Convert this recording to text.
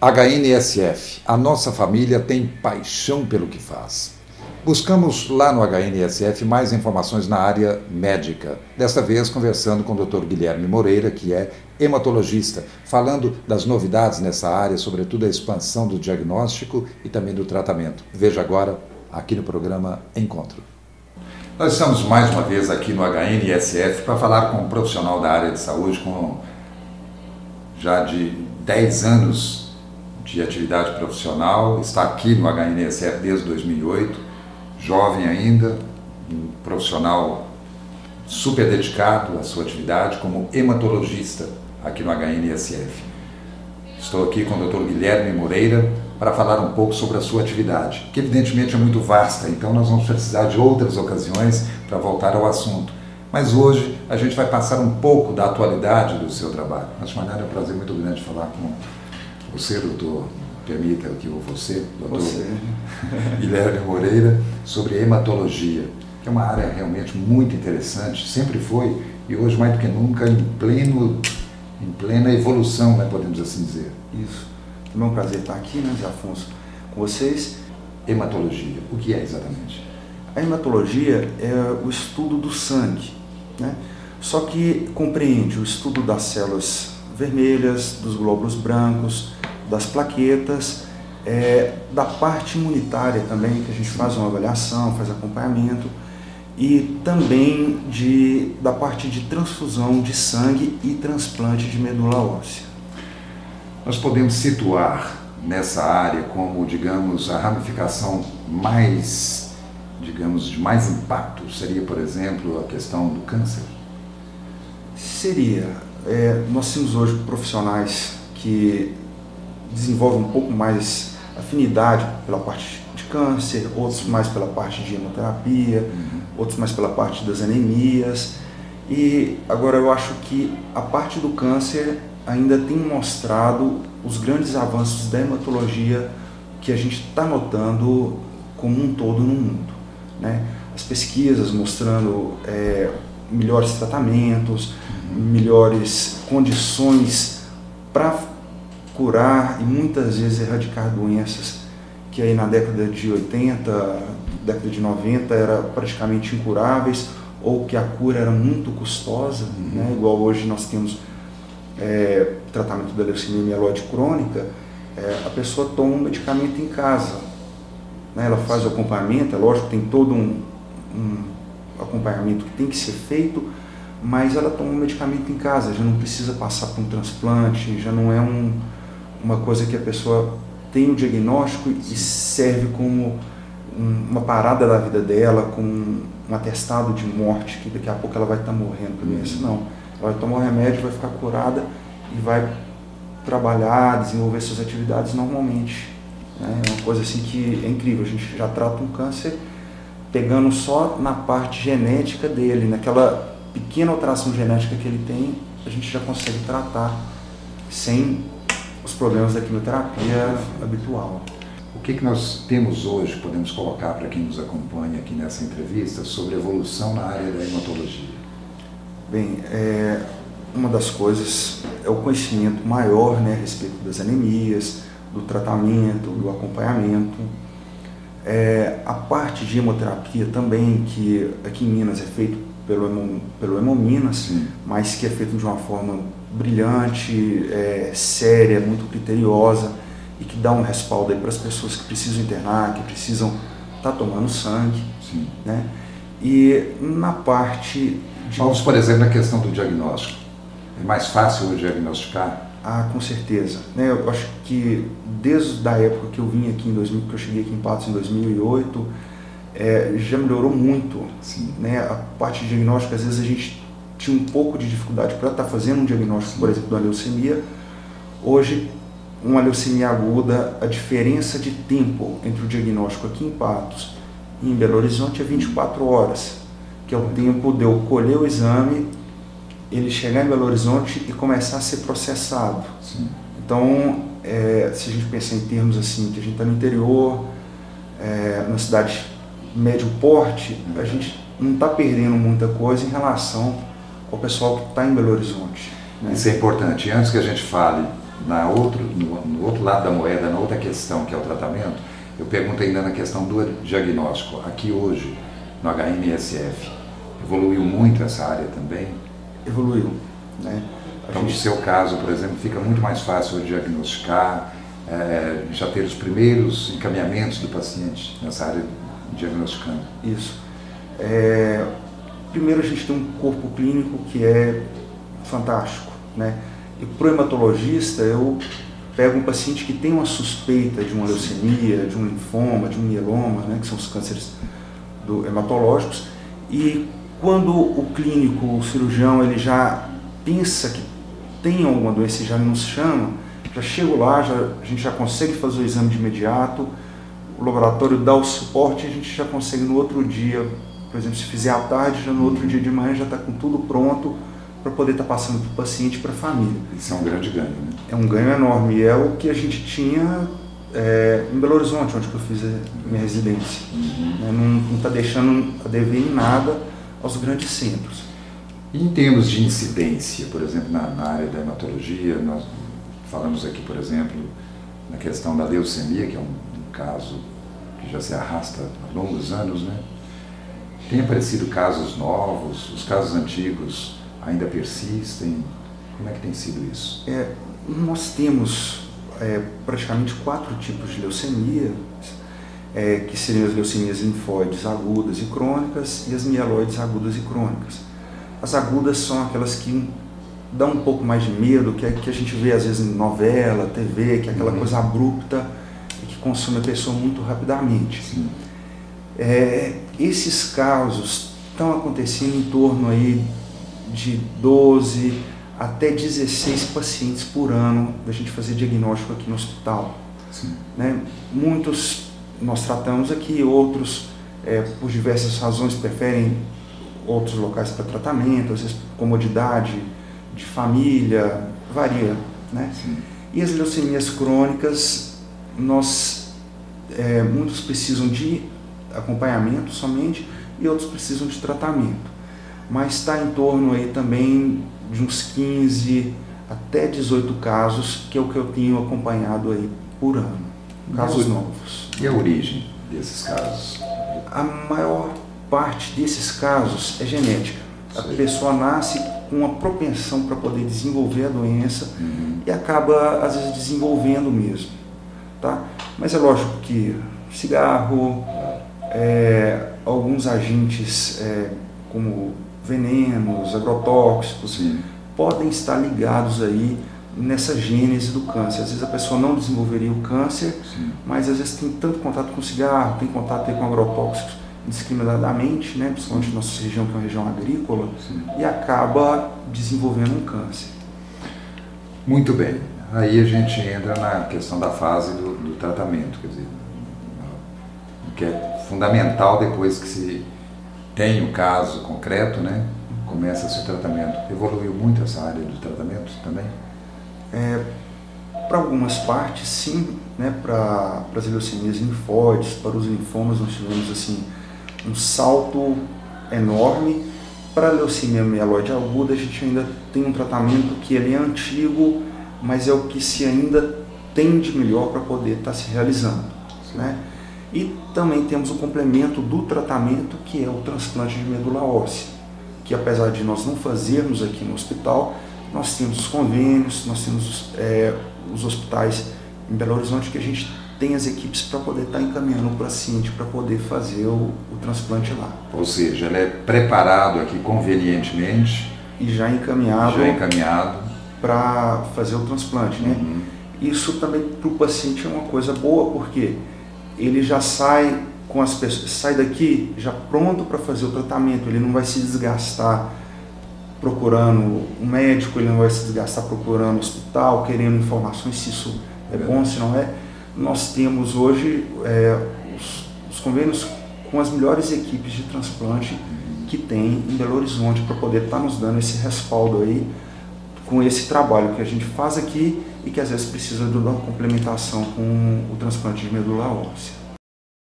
HNSF, a nossa família tem paixão pelo que faz. Buscamos lá no HNSF mais informações na área médica, desta vez conversando com o Dr. Guilherme Moreira, que é hematologista, falando das novidades nessa área, sobretudo a expansão do diagnóstico e também do tratamento. Veja agora, aqui no programa Encontro. Nós estamos mais uma vez aqui no HNSF para falar com um profissional da área de saúde com já de 10 anos de atividade profissional, está aqui no HNSF desde 2008, jovem ainda, um profissional super dedicado à sua atividade como hematologista aqui no HNSF. Estou aqui com o Dr. Guilherme Moreira para falar um pouco sobre a sua atividade, que evidentemente é muito vasta, então nós vamos precisar de outras ocasiões para voltar ao assunto. Mas hoje a gente vai passar um pouco da atualidade do seu trabalho. Mas de maneira é um prazer muito grande falar com você, doutor, permita que eu doutor Guilherme Moreira, sobre hematologia, que é uma área realmente muito interessante, sempre foi, e hoje mais do que nunca em plena evolução, né, podemos assim dizer. Isso. É um prazer estar aqui, né, Zé Afonso, com vocês. Hematologia, o que é exatamente? A hematologia é o estudo do sangue, né? Só que compreende o estudo das células vermelhas, dos glóbulos brancos, das plaquetas, da parte imunitária também, que a gente faz uma avaliação, faz acompanhamento, e também da parte de transfusão de sangue e transplante de medula óssea. Nós podemos situar nessa área como, digamos, a ramificação mais, digamos, de mais impacto seria, por exemplo, a questão do câncer? Seria. Nós temos hoje profissionais que desenvolvem um pouco mais afinidade pela parte de câncer, outros mais pela parte de hemoterapia, outros mais pela parte das anemias. E agora eu acho que a parte do câncer ainda tem mostrado os grandes avanços da hematologia que a gente está notando como um todo no mundo, né? As pesquisas mostrando melhores tratamentos, melhores condições para curar e muitas vezes erradicar doenças que aí na década de 80, década de 90 era praticamente incuráveis ou que a cura era muito custosa, né? Igual hoje nós temos tratamento da leucemia mieloide crônica, a pessoa toma um medicamento em casa, né? Ela faz o acompanhamento, é lógico, tem todo um acompanhamento que tem que ser feito, mas ela toma um medicamento em casa, já não precisa passar por um transplante, já não é uma coisa que a pessoa tem o diagnóstico e serve como uma parada da vida dela, como um atestado de morte, que daqui a pouco ela vai estar morrendo por doença. Não, ela vai tomar o remédio, vai ficar curada e vai trabalhar, desenvolver suas atividades normalmente, né? É uma coisa assim que é incrível, a gente já trata um câncer pegando só na parte genética dele, naquela pequena alteração genética que ele tem, a gente já consegue tratar sem os problemas da quimioterapia habitual. O que nós temos hoje, podemos colocar para quem nos acompanha aqui nessa entrevista, sobre a evolução na área da hematologia? Bem, uma das coisas é o conhecimento maior, né, a respeito das anemias, do tratamento, do acompanhamento. A parte de hemoterapia também, que aqui em Minas é feito pelo Hemominas, mas que é feito de uma forma brilhante, séria, muito criteriosa e que dá um respaldo aí para as pessoas que precisam internar, que precisam estar tomando sangue, né? E na parte de... Vamos, por exemplo, na questão do diagnóstico. É mais fácil hoje diagnosticar? Ah, com certeza, né? Eu acho que desde a época que eu vim aqui que eu cheguei aqui em Patos em 2008, já melhorou muito, né? A parte de diagnóstico, às vezes a gente tinha um pouco de dificuldade para estar fazendo um diagnóstico, por exemplo, de uma leucemia. Hoje, uma leucemia aguda, a diferença de tempo entre o diagnóstico aqui em Patos e em Belo Horizonte é 24 horas, que é o tempo de eu colher o exame, ele chegar em Belo Horizonte e começar a ser processado. Então, se a gente pensar em termos assim, que a gente está no interior, na cidade médio porte, a gente não está perdendo muita coisa em relação ao pessoal que está em Belo Horizonte, né? Isso é importante. Antes que a gente fale no outro lado da moeda, na outra questão que é o tratamento, eu pergunto ainda na questão do diagnóstico. Aqui hoje, no HMSF, evoluiu muito essa área também? Evoluiu, né? Então, no seu caso, por exemplo, fica muito mais fácil diagnosticar, já ter os primeiros encaminhamentos do paciente nessa área diagnosticando. Isso. Primeiro, a gente tem um corpo clínico que é fantástico, né? E para o hematologista, eu pego um paciente que tem uma suspeita de uma leucemia, de um linfoma, de um mieloma, né, que são os cânceres hematológicos, e quando o clínico, o cirurgião, ele já pensa que tem alguma doença e já nos chama, já chego lá, a gente já consegue fazer o exame de imediato, o laboratório dá o suporte e a gente já consegue no outro dia, por exemplo, se fizer à tarde, já no outro dia de manhã já está com tudo pronto para poder estar passando para o paciente e para a família. Isso é um grande ganho, né? É um ganho enorme, é o que a gente tinha em Belo Horizonte, onde eu fiz a minha residência. Não está deixando a dever em nada aos grandes centros. E em termos de incidência, por exemplo, na área da hematologia, nós falamos aqui, por exemplo, na questão da leucemia, que é um caso que já se arrasta há longos anos, né? Tem aparecido casos novos, os casos antigos ainda persistem? Como é que tem sido isso? Nós temos praticamente 4 tipos de leucemia, que seriam as leucemias linfóides agudas e crônicas e as mieloides agudas e crônicas. As agudas são aquelas que dão um pouco mais de medo, que a gente vê às vezes em novela, TV, que é aquela coisa abrupta e que consome a pessoa muito rapidamente. Sim. Esses casos estão acontecendo em torno aí de 12 até 16 pacientes por ano da gente fazer diagnóstico aqui no hospital. Sim. Né? Muitos nós tratamos aqui, outros por diversas razões preferem outros locais para tratamento, às vezes por comodidade de família, varia, né? Sim. E as leucemias crônicas, muitos precisam de acompanhamento somente e outros precisam de tratamento. Mas está em torno aí também de uns 15 até 18 casos, que é o que eu tenho acompanhado aí por ano, casos novos. E a origem desses casos? A maior parte desses casos é genética. A pessoa nasce com uma propensão para poder desenvolver a doença e acaba, às vezes, desenvolvendo mesmo. Tá? Mas é lógico que cigarro, alguns agentes como venenos, agrotóxicos, podem estar ligados aí nessa gênese do câncer. Às vezes a pessoa não desenvolveria o câncer, mas às vezes tem tanto contato com cigarro, tem contato aí com agrotóxicos indiscriminadamente, né, principalmente na nossa região, que é uma região agrícola, e acaba desenvolvendo um câncer. Muito bem. Aí a gente entra na questão da fase do tratamento, quer dizer, que é fundamental depois que se tem o caso concreto, né? Começa-se o tratamento. Evoluiu muito essa área do tratamento também? Para algumas partes, sim, né? Para as leucemias linfóides, para os linfomas, nós tivemos assim, um salto enorme. Para a leucemia mieloide aguda, a gente ainda tem um tratamento que ele é antigo, mas é o que se ainda tem de melhor para poder estar se realizando, né? E também temos o complemento do tratamento, que é o transplante de medula óssea, que apesar de nós não fazermos aqui no hospital, nós temos os convênios, nós temos os hospitais em Belo Horizonte que a gente tem as equipes para poder estar encaminhando o paciente para poder fazer o transplante lá. Ou seja, ele é preparado aqui convenientemente e já encaminhado para fazer o transplante, né? Isso também para o paciente é uma coisa boa, porque ele já sai com as pessoas, sai daqui já pronto para fazer o tratamento, ele não vai se desgastar procurando um médico, ele não vai se desgastar procurando um hospital, querendo informações se isso é bom, se não é. Nós temos hoje os convênios com as melhores equipes de transplante que tem em Belo Horizonte para poder estar nos dando esse respaldo aí com esse trabalho que a gente faz aqui e que às vezes precisa de uma complementação com o transplante de medula óssea.